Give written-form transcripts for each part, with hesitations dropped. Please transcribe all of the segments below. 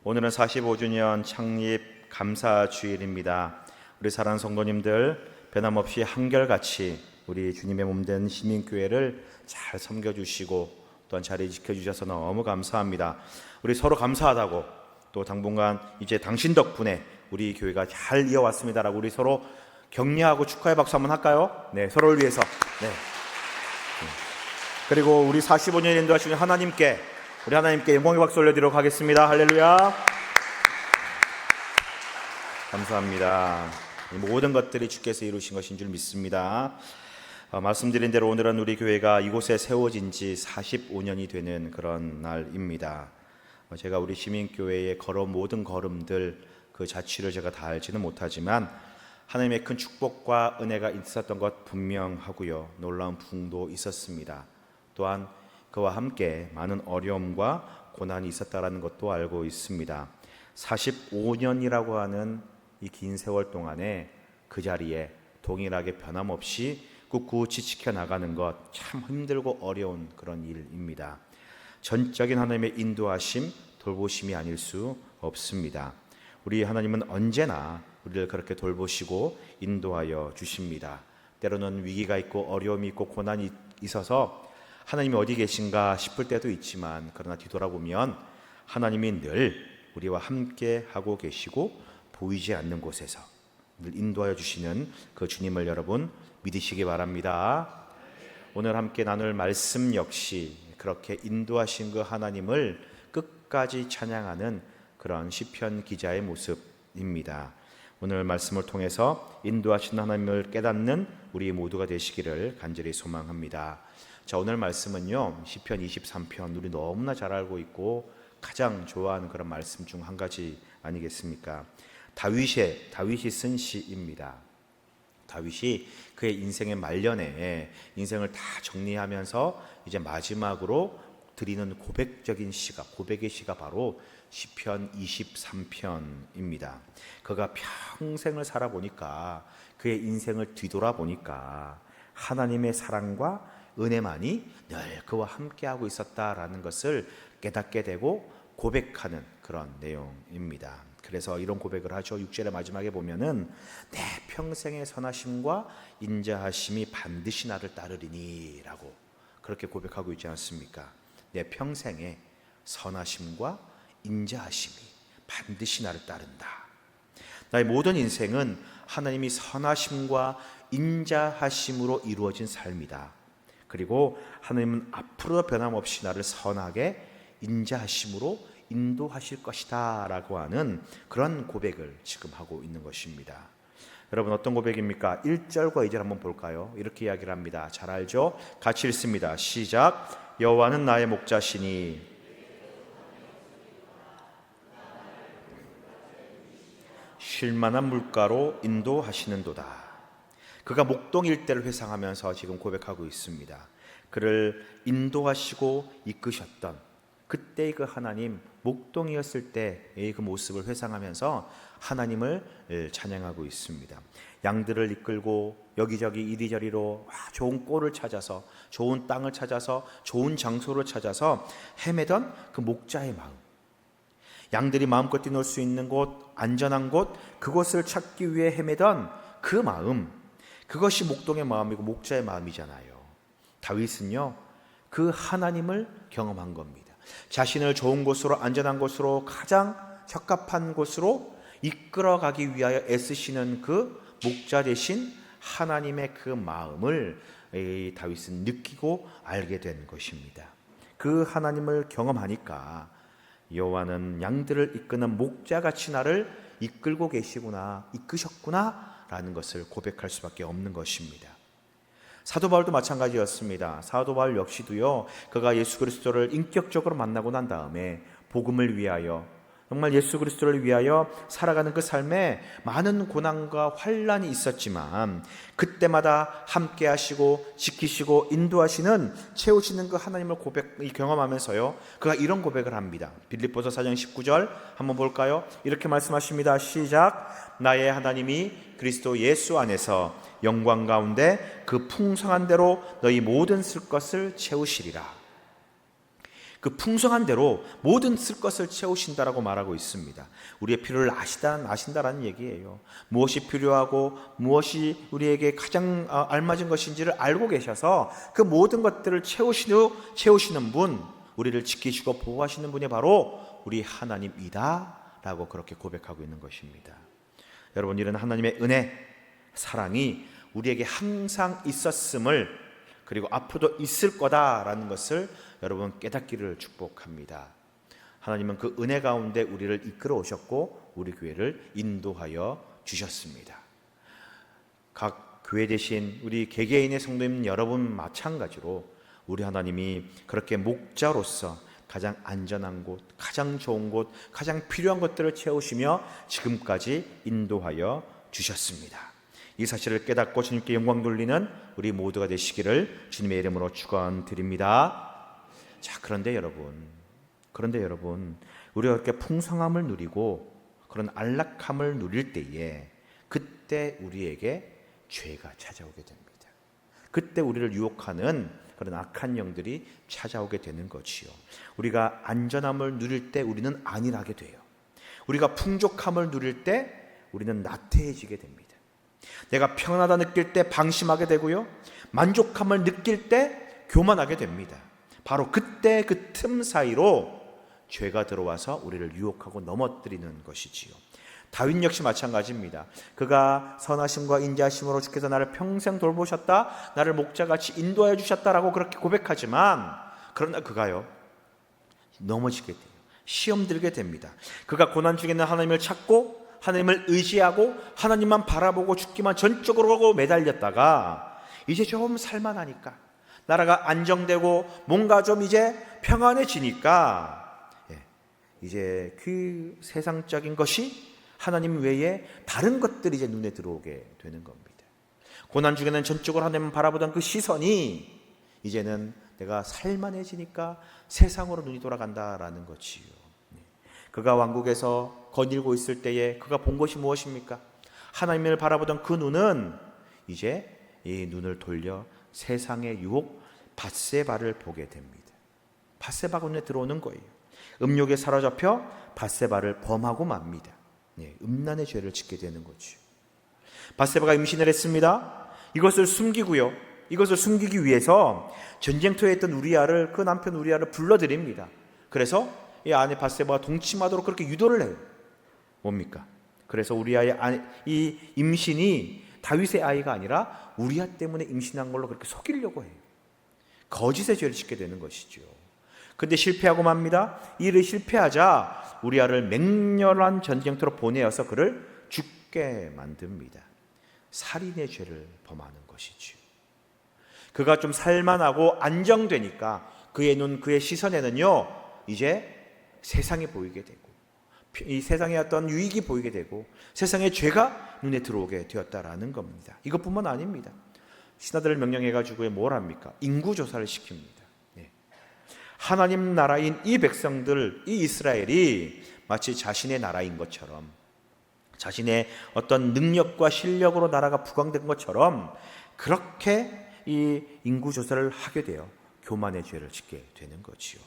오늘은 45주년 창립 감사주일입니다. 우리 사랑하는 성도님들, 변함없이 한결같이 우리 주님의 몸된 시민교회를 잘 섬겨주시고 또한 자리 지켜주셔서 너무 감사합니다. 우리 서로 감사하다고, 또 당분간 이제 당신 덕분에 우리 교회가 잘 이어왔습니다라고 우리 서로 격려하고 축하의 박수 한번 할까요? 네, 서로를 위해서. 네. 그리고 우리 45년 인도하시는 하나님께, 우리 하나님께 영광의 박수 올려드리도록 하겠습니다. 할렐루야. 감사합니다. 이 모든 것들이 주께서 이루신 것인 줄 믿습니다. 말씀드린 대로 오늘은 우리 교회가 이곳에 세워진 지 45년이 되는 그런 날입니다. 제가 우리 시민교회에 걸어온 모든 걸음들 그 자취를 제가 다 알지는 못하지만 하나님의 큰 축복과 은혜가 있었던 것 분명하고요, 놀라운 부흥도 있었습니다. 또한 그와 함께 많은 어려움과 고난이 있었다는 것도 알고 있습니다. 45년이라고 하는 이 긴 세월 동안에 그 자리에 동일하게 변함없이 꿋꿋이 지켜나가는 것, 참 힘들고 어려운 그런 일입니다. 전적인 하나님의 인도하심, 돌보심이 아닐 수 없습니다. 우리 하나님은 언제나 우리를 그렇게 돌보시고 인도하여 주십니다. 때로는 위기가 있고 어려움이 있고 고난이 있어서 하나님이 어디 계신가 싶을 때도 있지만, 그러나 뒤돌아보면 하나님이 늘 우리와 함께 하고 계시고 보이지 않는 곳에서 늘 인도하여 주시는 그 주님을 여러분 믿으시기 바랍니다. 오늘 함께 나눌 말씀 역시 그렇게 인도하신 그 하나님을 끝까지 찬양하는 그런 시편 기자의 모습입니다. 오늘 말씀을 통해서 인도하신 하나님을 깨닫는 우리 모두가 되시기를 간절히 소망합니다. 자, 오늘 말씀은요, 시편 23편, 우리 너무나 잘 알고 있고 가장 좋아하는 그런 말씀 중 한 가지 아니겠습니까? 다윗이 쓴 시입니다. 다윗이 그의 인생의 말년에 인생을 다 정리하면서 이제 마지막으로 드리는 고백의 시가 바로 시편 23편입니다. 그가 평생을 살아보니까, 그의 인생을 뒤돌아보니까 하나님의 사랑과 은혜만이 늘 그와 함께하고 있었다라는 것을 깨닫게 되고 고백하는 그런 내용입니다. 그래서 이런 고백을 하죠. 6절의 마지막에 보면은 내 평생의 선하심과 인자하심이 반드시 나를 따르리니 라고 그렇게 고백하고 있지 않습니까? 내 평생의 선하심과 인자하심이 반드시 나를 따른다. 나의 모든 인생은 하나님이 선하심과 인자하심으로 이루어진 삶이다. 그리고 하나님은 앞으로 변함없이 나를 선하게 인자하심으로 인도하실 것이다 라고 하는 그런 고백을 지금 하고 있는 것입니다. 여러분, 어떤 고백입니까? 1절과 2절 한번 볼까요? 이렇게 이야기를 합니다. 잘 알죠? 같이 읽습니다. 시작. 여호와는 나의 목자시니 쉴만한 물가로 인도하시는도다. 그가 목동 일대를 회상하면서 지금 고백하고 있습니다. 그를 인도하시고 이끄셨던 그때의 그 하나님, 목동이었을 때의 그 모습을 회상하면서 하나님을 찬양하고 있습니다. 양들을 이끌고 여기저기 이리저리로 좋은 꼴을 찾아서, 좋은 땅을 찾아서, 좋은 장소를 찾아서 헤매던 그 목자의 마음, 양들이 마음껏 뛰놀 수 있는 곳, 안전한 곳, 그곳을 찾기 위해 헤매던 그 마음, 그것이 목동의 마음이고 목자의 마음이잖아요. 다윗은요, 그 하나님을 경험한 겁니다. 자신을 좋은 곳으로, 안전한 곳으로, 가장 적합한 곳으로 이끌어가기 위하여 애쓰시는 그 목자 되신 하나님의 그 마음을 다윗은 느끼고 알게 된 것입니다. 그 하나님을 경험하니까 여호와는 양들을 이끄는 목자같이 나를 이끌고 계시구나, 이끄셨구나 라는 것을 고백할 수밖에 없는 것입니다. 사도 바울도 마찬가지였습니다. 사도 바울 역시도요, 그가 예수 그리스도를 인격적으로 만나고 난 다음에 복음을 위하여, 정말 예수 그리스도를 위하여 살아가는 그 삶에 많은 고난과 환난이 있었지만 그때마다 함께 하시고 지키시고 인도하시는, 채우시는 그 하나님을 경험하면서요, 그가 이런 고백을 합니다. 빌립보서 4장 19절 한번 볼까요? 이렇게 말씀하십니다. 시작. 나의 하나님이 그리스도 예수 안에서 영광 가운데 그 풍성한 대로 너희 모든 쓸 것을 채우시리라. 그 풍성한 대로 모든 쓸 것을 채우신다라고 말하고 있습니다. 우리의 필요를 아신다라는 얘기예요. 무엇이 필요하고 무엇이 우리에게 가장 알맞은 것인지를 알고 계셔서 그 모든 것들을 채우시는 분, 우리를 지키시고 보호하시는 분이 바로 우리 하나님이다 라고 그렇게 고백하고 있는 것입니다. 여러분, 이런 하나님의 은혜, 사랑이 우리에게 항상 있었음을, 그리고 앞으로도 있을 거다라는 것을 여러분 깨닫기를 축복합니다. 하나님은 그 은혜 가운데 우리를 이끌어 오셨고 우리 교회를 인도하여 주셨습니다. 각 교회 되신 우리 개개인의 성도님 여러분 마찬가지로 우리 하나님이 그렇게 목자로서 가장 안전한 곳, 가장 좋은 곳, 가장 필요한 것들을 채우시며 지금까지 인도하여 주셨습니다. 이 사실을 깨닫고 주님께 영광 돌리는 우리 모두가 되시기를 주님의 이름으로 축원드립니다. 자, 그런데 여러분, 우리가 그렇게 풍성함을 누리고 그런 안락함을 누릴 때에 그때 우리에게 죄가 찾아오게 됩니다. 그때 우리를 유혹하는 그런 악한 영들이 찾아오게 되는 거지요. 우리가 안전함을 누릴 때 우리는 안일하게 돼요. 우리가 풍족함을 누릴 때 우리는 나태해지게 됩니다. 내가 평안하다 느낄 때 방심하게 되고요, 만족함을 느낄 때 교만하게 됩니다. 바로 그때 그 틈 사이로 죄가 들어와서 우리를 유혹하고 넘어뜨리는 것이지요. 다윗 역시 마찬가지입니다. 그가 선하심과 인자하심으로 주께서 나를 평생 돌보셨다, 나를 목자같이 인도하여 주셨다라고 그렇게 고백하지만, 그러나 그가요 넘어지게 돼요. 시험 들게 됩니다. 그가 고난 중에는 하나님을 찾고 하나님을 의지하고 하나님만 바라보고 죽기만 전적으로 매달렸다가 이제 좀 살만하니까, 나라가 안정되고 뭔가 좀 이제 평안해지니까 이제 그 세상적인 것이 하나님 외에 다른 것들이 이제 눈에 들어오게 되는 겁니다. 고난 중에는 전적으로 하나님을 바라보던 그 시선이 이제는 내가 살만해지니까 세상으로 눈이 돌아간다라는 거지요. 그가 왕국에서 거닐고 있을 때에 그가 본 것이 무엇입니까? 하나님을 바라보던 그 눈은 이제 이 눈을 돌려 세상의 유혹 밧세바를 보게 됩니다. 밧세바가 눈에 들어오는 거예요. 음욕에 사로잡혀 밧세바를 범하고 맙니다. 음란의 죄를 짓게 되는 거죠. 밧세바가 임신을 했습니다. 이것을 숨기고요, 이것을 숨기기 위해서 전쟁터에 있던 우리아를, 그 남편 우리아를 불러들입니다. 그래서 이 아내 밧세바가 동침하도록 그렇게 유도를 해요. 뭡니까? 그래서 우리아의 이 임신이 다윗의 아이가 아니라 우리아 때문에 임신한 걸로 그렇게 속이려고 해요. 거짓의 죄를 짓게 되는 것이죠. 근데 실패하고 맙니다. 이 일을 실패하자 우리아를 맹렬한 전쟁터로 보내어서 그를 죽게 만듭니다. 살인의 죄를 범하는 것이죠. 그가 좀 살만하고 안정되니까 그의 눈, 그의 시선에는요 이제 세상이 보이게 되고 이 세상의 어떤 유익이 보이게 되고 세상의 죄가 눈에 들어오게 되었다라는 겁니다. 이것뿐만 아닙니다. 신하들을 명령해가지고 뭘 합니까? 인구조사를 시킵니다. 하나님 나라인 이 백성들, 이 이스라엘이 마치 자신의 나라인 것처럼, 자신의 어떤 능력과 실력으로 나라가 부강된 것처럼 그렇게 이 인구조사를 하게 되어 교만의 죄를 짓게 되는 거지요.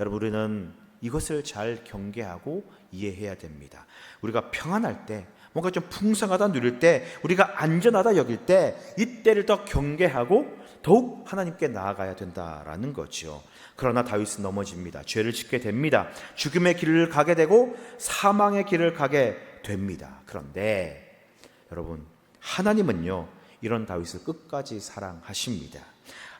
여러분, 우리는 이것을 잘 경계하고 이해해야 됩니다. 우리가 평안할 때, 뭔가 좀 풍성하다 누릴 때, 우리가 안전하다 여길 때, 이때를 더 경계하고 더욱 하나님께 나아가야 된다라는 거죠. 그러나 다윗은 넘어집니다. 죄를 짓게 됩니다. 죽음의 길을 가게 되고 사망의 길을 가게 됩니다. 그런데 여러분, 하나님은요 이런 다윗을 끝까지 사랑하십니다.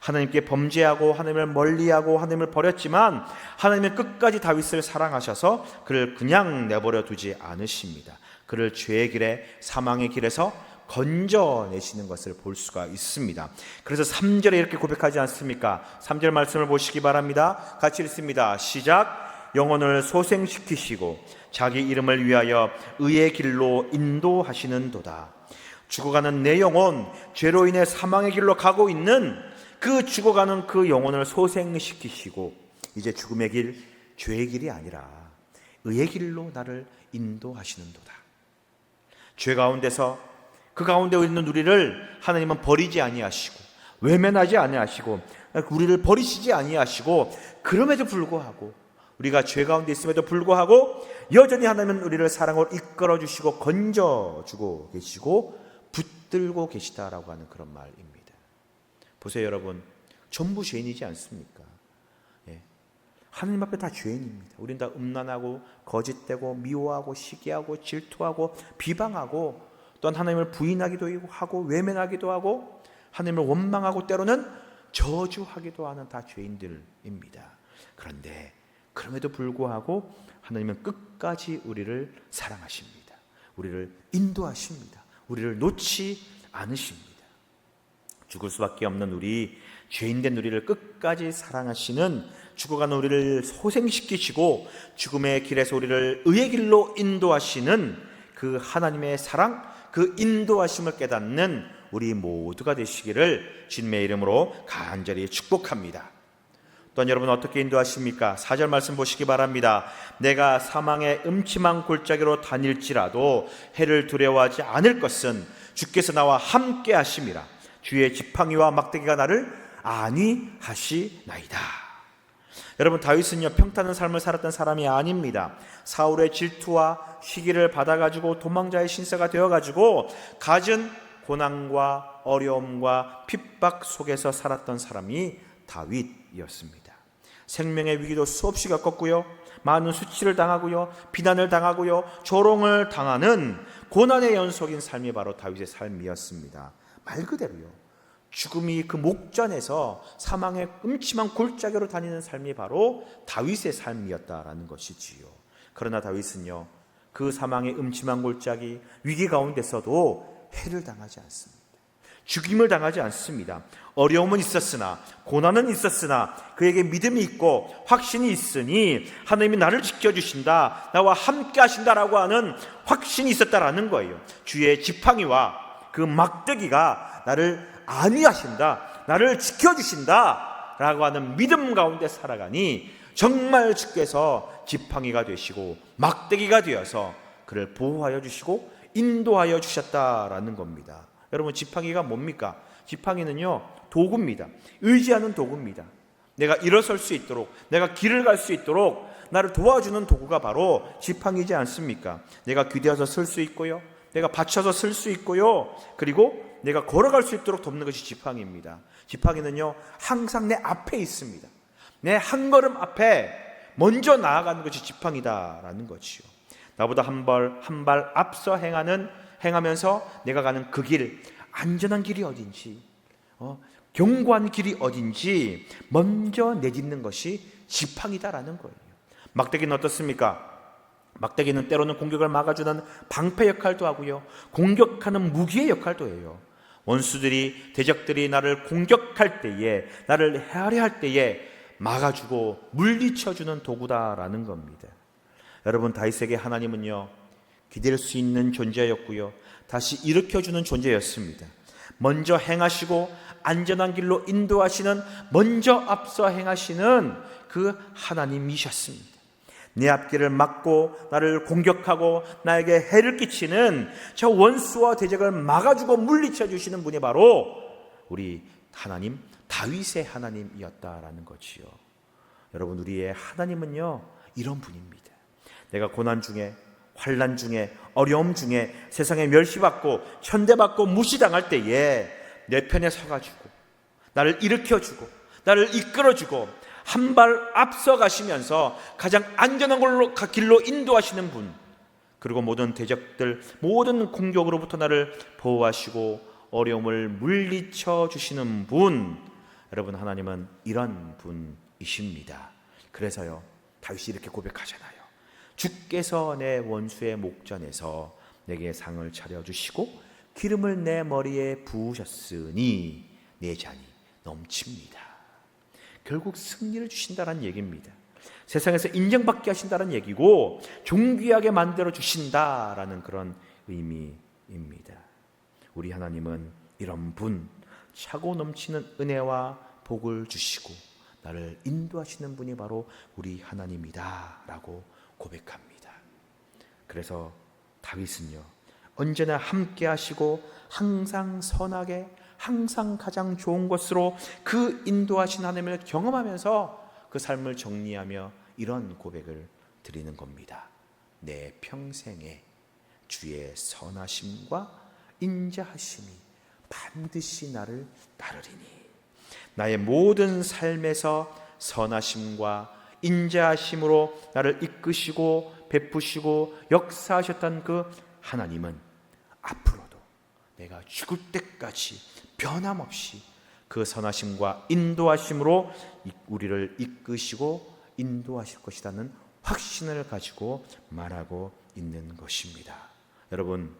하나님께 범죄하고 하나님을 멀리하고 하나님을 버렸지만 하나님은 끝까지 다윗을 사랑하셔서 그를 그냥 내버려 두지 않으십니다. 그를 죄의 길에, 사망의 길에서 건져내시는 것을 볼 수가 있습니다. 그래서 3절에 이렇게 고백하지 않습니까? 3절 말씀을 보시기 바랍니다. 같이 읽습니다. 시작. 영혼을 소생시키시고 자기 이름을 위하여 의의 길로 인도하시는도다. 죽어가는 내 영혼, 죄로 인해 사망의 길로 가고 있는 그 죽어가는 그 영혼을 소생시키시고 이제 죽음의 길, 죄의 길이 아니라 의의 길로 나를 인도하시는도다. 죄 가운데서 그 가운데 있는 우리를 하나님은 버리지 아니하시고 외면하지 아니하시고 우리를 버리시지 아니하시고, 그럼에도 불구하고 우리가 죄 가운데 있음에도 불구하고 여전히 하나님은 우리를 사랑으로 이끌어 주시고 건져 주고 계시고 붙들고 계시다라고 하는 그런 말입니다. 보세요, 여러분. 전부 죄인이지 않습니까? 예. 하나님 앞에 다 죄인입니다. 우리는 다 음란하고 거짓되고 미워하고 시기하고 질투하고 비방하고, 또한 하나님을 부인하기도 하고 외면하기도 하고 하나님을 원망하고 때로는 저주하기도 하는 다 죄인들입니다. 그런데 그럼에도 불구하고 하나님은 끝까지 우리를 사랑하십니다. 우리를 인도하십니다. 우리를 놓지 않으십니다. 죽을 수밖에 없는 우리, 죄인된 우리를 끝까지 사랑하시는, 죽어가는 우리를 소생시키시고 죽음의 길에서 우리를 의의 길로 인도하시는 그 하나님의 사랑, 그 인도하심을 깨닫는 우리 모두가 되시기를 주님의 이름으로 간절히 축복합니다. 또한 여러분 어떻게 인도하십니까? 4절 말씀 보시기 바랍니다. 내가 사망의 음침한 골짜기로 다닐지라도 해를 두려워하지 않을 것은 주께서 나와 함께 하심이라. 주의 지팡이와 막대기가 나를 안위하시나이다. 여러분, 다윗은요 평탄한 삶을 살았던 사람이 아닙니다. 사울의 질투와 시기를 받아가지고 도망자의 신세가 되어가지고 갖은 고난과 어려움과 핍박 속에서 살았던 사람이 다윗이었습니다. 생명의 위기도 수없이 겪었고요, 많은 수치를 당하고요, 비난을 당하고요, 조롱을 당하는 고난의 연속인 삶이 바로 다윗의 삶이었습니다. 말 그대로요, 죽음이 그 목전에서 사망의 음침한 골짜기로 다니는 삶이 바로 다윗의 삶이었다라는 것이지요. 그러나 다윗은요 그 사망의 음침한 골짜기 위기 가운데서도 해를 당하지 않습니다. 죽임을 당하지 않습니다. 어려움은 있었으나, 고난은 있었으나 그에게 믿음이 있고 확신이 있으니 하나님이 나를 지켜주신다, 나와 함께 하신다라고 하는 확신이 있었다라는 거예요. 주의 지팡이와 그 막대기가 나를 안위하신다, 나를 지켜주신다 라고 하는 믿음 가운데 살아가니 정말 주께서 지팡이가 되시고 막대기가 되어서 그를 보호하여 주시고 인도하여 주셨다라는 겁니다. 여러분, 지팡이가 뭡니까? 지팡이는요 도구입니다. 의지하는 도구입니다. 내가 일어설 수 있도록, 내가 길을 갈 수 있도록 나를 도와주는 도구가 바로 지팡이지 않습니까? 내가 귀대어서 쓸 수 있고요, 내가 받쳐서 쓸 수 있고요, 그리고 내가 걸어갈 수 있도록 돕는 것이 지팡이입니다. 지팡이는요 항상 내 앞에 있습니다. 내 한 걸음 앞에 먼저 나아가는 것이 지팡이다라는 것이요. 나보다 한 발 앞서 행하면서 내가 가는 그 길, 안전한 길이 어딘지, 견고한 길이 어딘지 먼저 내딛는 것이 지팡이다라는 거예요. 막대기는 어떻습니까? 막대기는 때로는 공격을 막아주는 방패 역할도 하고요, 공격하는 무기의 역할도 해요. 원수들이, 대적들이 나를 공격할 때에, 나를 헤아려 할 때에 막아주고 물리쳐주는 도구다라는 겁니다. 여러분, 다윗에게 하나님은요 기댈 수 있는 존재였고요, 다시 일으켜주는 존재였습니다. 먼저 행하시고 안전한 길로 인도하시는, 먼저 앞서 행하시는 그 하나님이셨습니다. 내 앞길을 막고 나를 공격하고 나에게 해를 끼치는 저 원수와 대적을 막아주고 물리쳐 주시는 분이 바로 우리 하나님, 다윗의 하나님이었다라는 거지요. 여러분, 우리의 하나님은요 이런 분입니다. 내가 고난 중에, 환난 중에, 어려움 중에, 세상에 멸시받고 천대받고 무시당할 때에 내 편에 서가지고 나를 일으켜주고 나를 이끌어주고 한 발 앞서 가시면서 가장 안전한 길로 인도하시는 분, 그리고 모든 대적들, 모든 공격으로부터 나를 보호하시고 어려움을 물리쳐 주시는 분, 여러분, 하나님은 이런 분이십니다. 그래서요 다윗이 이렇게 고백하잖아요. 주께서 내 원수의 목전에서 내게 상을 차려주시고 기름을 내 머리에 부으셨으니 내 잔이 넘칩니다. 결국 승리를 주신다는 얘기입니다. 세상에서 인정받게 하신다는 얘기고 존귀하게 만들어 주신다라는 그런 의미입니다. 우리 하나님은 이런 분, 차고 넘치는 은혜와 복을 주시고 나를 인도하시는 분이 바로 우리 하나님이다 라고 고백합니다. 그래서 다윗은요 언제나 함께 하시고 항상 선하게 항상 가장 좋은 것으로 그 인도하신 하나님을 경험하면서 그 삶을 정리하며 이런 고백을 드리는 겁니다. 내 평생에 주의 선하심과 인자하심이 반드시 나를 따르리니. 나의 모든 삶에서 선하심과 인자하심으로 나를 이끄시고 베푸시고 역사하셨던 그 하나님은 앞으로도 내가 죽을 때까지 변함없이 그 선하심과 인도하심으로 우리를 이끄시고 인도하실 것이라는 확신을 가지고 말하고 있는 것입니다. 여러분,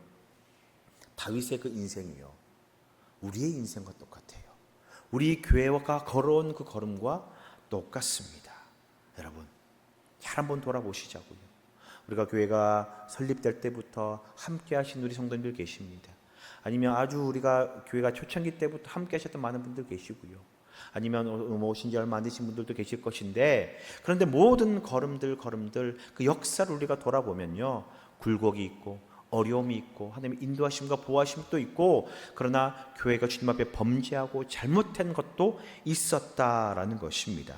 다윗의 그 인생이요, 우리의 인생과 똑같아요. 우리 교회가 걸어온 그 걸음과 똑같습니다. 여러분, 잘 한번 돌아보시자고요. 우리가 교회가 설립될 때부터 함께 하신 우리 성도님들 계십니다. 아니면 아주 우리가 교회가 초창기 때부터 함께 하셨던 많은 분들 계시고요. 아니면 오신 지 얼마 안 되신 분들도 계실 것인데, 그런데 모든 걸음들 그 역사를 우리가 돌아보면요, 굴곡이 있고 어려움이 있고 하나님의 인도하심과 보호하심도 있고, 그러나 교회가 주님 앞에 범죄하고 잘못한 것도 있었다라는 것입니다.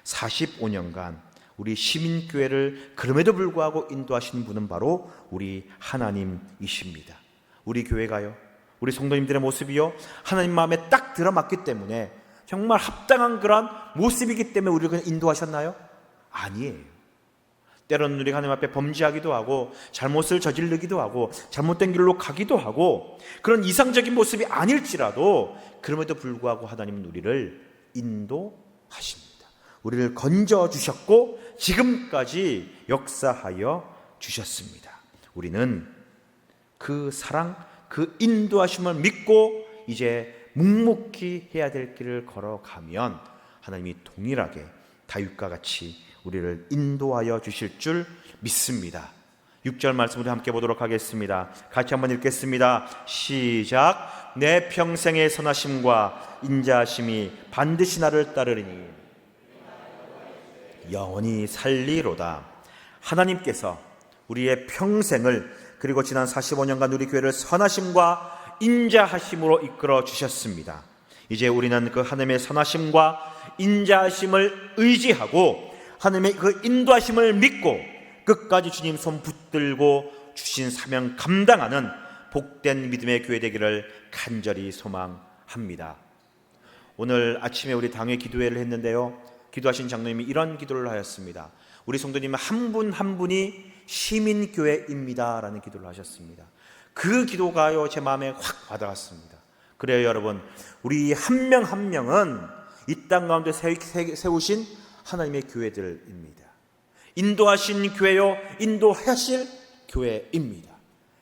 45년간 우리 시민교회를 그럼에도 불구하고 인도하시는 분은 바로 우리 하나님이십니다. 우리 교회가요, 우리 성도님들의 모습이요, 하나님 마음에 딱 들어맞기 때문에 정말 합당한 그런 모습이기 때문에 우리를 그냥 인도하셨나요? 아니에요. 때로는 우리가 하나님 앞에 범죄하기도 하고 잘못을 저지르기도 하고 잘못된 길로 가기도 하고 그런 이상적인 모습이 아닐지라도 그럼에도 불구하고 하나님은 우리를 인도하십니다. 우리를 건져주셨고 지금까지 역사하여 주셨습니다. 우리는 그 사랑, 그 인도하심을 믿고 이제 묵묵히 해야 될 길을 걸어가면 하나님이 동일하게 다윗과 같이 우리를 인도하여 주실 줄 믿습니다. 6절 말씀 우리 함께 보도록 하겠습니다. 같이 한번 읽겠습니다. 시작. 내 평생의 선하심과 인자하심이 반드시 나를 따르리니 영원히 살리로다. 하나님께서 우리의 평생을, 그리고 지난 45년간 우리 교회를 선하심과 인자하심으로 이끌어 주셨습니다. 이제 우리는 그 하나님의 선하심과 인자하심을 의지하고 하나님의 그 인도하심을 믿고 끝까지 주님 손 붙들고 주신 사명 감당하는 복된 믿음의 교회 되기를 간절히 소망합니다. 오늘 아침에 우리 당회 기도회를 했는데요, 기도하신 장로님이 이런 기도를 하였습니다. 우리 성도님 한 분 한 분이 시민교회입니다 라는 기도를 하셨습니다. 그 기도가요, 제 마음에 확 와닿았습니다. 그래요, 여러분, 우리 한 명 한 명은 이 땅 가운데 세우신 하나님의 교회들입니다. 인도하신 교회요, 인도하실 교회입니다.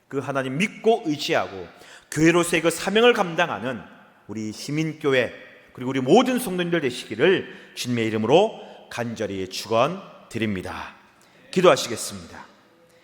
그 하나님 믿고 의지하고 교회로서의 그 사명을 감당하는 우리 시민교회, 그리고 우리 모든 성도님들 되시기를 주님의 이름으로 간절히 축원드립니다. 기도하시겠습니다.